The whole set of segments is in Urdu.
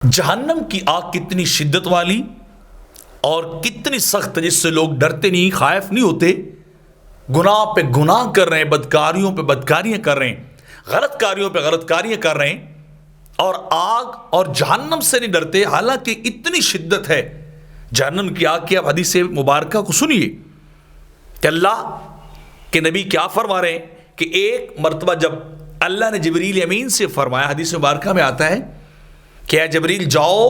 جہنم کی آگ کتنی شدت والی اور کتنی سخت ہے، جس سے لوگ ڈرتے نہیں، خائف نہیں ہوتے، گناہ پہ گناہ کر رہے ہیں، بدکاریوں پہ بدکاریاں کر رہے ہیں، غلط کاریوں پہ غلط کاریاں کر رہے ہیں، اور آگ اور جہنم سے نہیں ڈرتے، حالانکہ اتنی شدت ہے جہنم کی آگ کی۔ اب حدیث مبارکہ کو سنیے کہ اللہ کے نبی کیا فرما رہے ہیں کہ ایک مرتبہ جب اللہ نے جبریل امین سے فرمایا، حدیث مبارکہ میں آتا ہے کہ اے جبریل جاؤ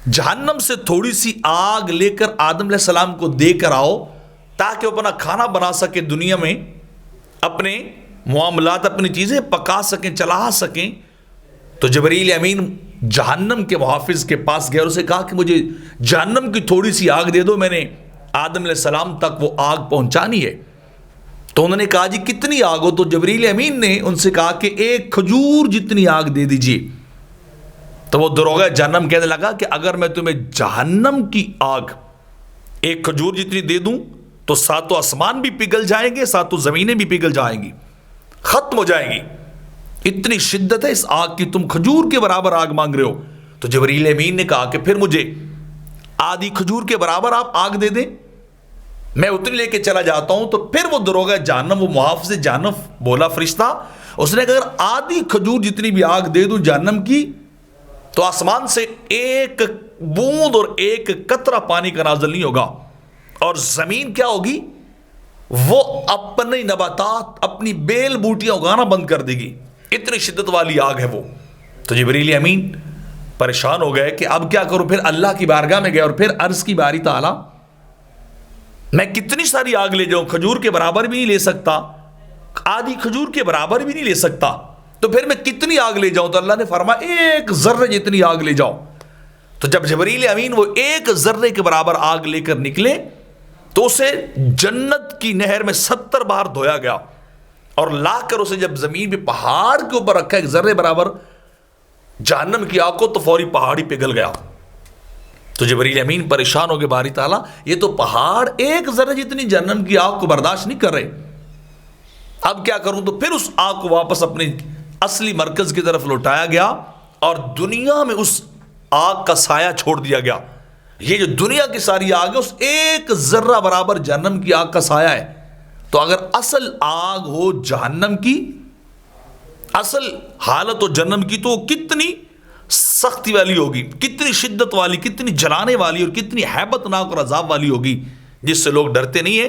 جہنم سے تھوڑی سی آگ لے کر آدم علیہ السلام کو دے کر آؤ تاکہ وہ اپنا کھانا بنا سکیں، دنیا میں اپنے معاملات، اپنی چیزیں پکا سکیں، چلا سکیں۔ تو جبریل امین جہنم کے محافظ کے پاس گئے اور اسے کہا کہ مجھے جہنم کی تھوڑی سی آگ دے دو، میں نے آدم علیہ السلام تک وہ آگ پہنچانی ہے۔ تو انہوں نے کہا جی کتنی آگ ہو؟ تو جبریل امین نے ان سے کہا کہ ایک کھجور جتنی آگ دے دیجیے۔ تو وہ دروغہ جہنم کہنے لگا کہ اگر میں تمہیں جہنم کی آگ ایک کھجور جتنی دے دوں تو ساتوں آسمان بھی پگھل جائیں گے، ساتوں زمینیں بھی پگھل جائیں گی، ختم ہو جائیں گی، اتنی شدت ہے اس آگ کی، تم کھجور کے برابر آگ مانگ رہے ہو۔ تو جبریل امین نے کہا کہ پھر مجھے آدھی کھجور کے برابر آپ آگ دے دیں، میں اتنی لے کے چلا جاتا ہوں۔ تو پھر وہ دروغہ جہنم، وہ محافظ جہنم بولا فرشتہ، اس نے کہا اگر آدھی کھجور جتنی بھی آگ دے دوں جہنم کی تو آسمان سے ایک بوند اور ایک قطرہ پانی کا نازل نہیں ہوگا، اور زمین کیا ہوگی؟ وہ اپنی نباتات، اپنی بیل بوٹیاں اگانا بند کر دے گی، اتنی شدت والی آگ ہے وہ۔ تو جبریل امین پریشان ہو گئے کہ اب کیا کروں؟ پھر اللہ کی بارگاہ میں گئے اور پھر عرض کی باری تعالیٰ میں کتنی ساری آگ لے جاؤں؟ کھجور کے برابر بھی نہیں لے سکتا، آدھی کھجور کے برابر بھی نہیں لے سکتا، تو پھر میں کتنی آگ لے جاؤں؟ تو اللہ نے فرمایا ایک ذرے جتنی آگ لے جاؤ۔ تو جب جبریل امین وہ ایک ذرے کے برابر آگ لے کر نکلے تو اسے جنت کی نہر میں 70 بار دھویا گیا، اور لا کر اسے جب زمین پہ پہاڑ کے اوپر رکھا ایک ذرے برابر جہنم کی آگ کو، تو فوری پہاڑ ہی پگھل گیا۔ تو جبریل امین پریشان ہو گئے، باری تعالیٰ یہ تو پہاڑ ایک ذرے جتنی جہنم کی آگ کو برداشت نہیں کر رہے، اب کیا کروں؟ تو پھر اس آگ کو واپس اپنے اصلی مرکز کی طرف لوٹایا گیا اور دنیا میں اس آگ کا سایہ چھوڑ دیا گیا۔ یہ جو دنیا کی ساری آگ ہے اس ایک ذرہ برابر جہنم کی آگ کا سایہ ہے۔ تو اگر اصل آگ ہو جہنم کی، اصل حالت ہو جہنم کی، تو کتنی سختی والی ہوگی، کتنی شدت والی، کتنی جلانے والی اور کتنی ہیبت ناک اور عذاب والی ہوگی، جس سے لوگ ڈرتے نہیں ہیں۔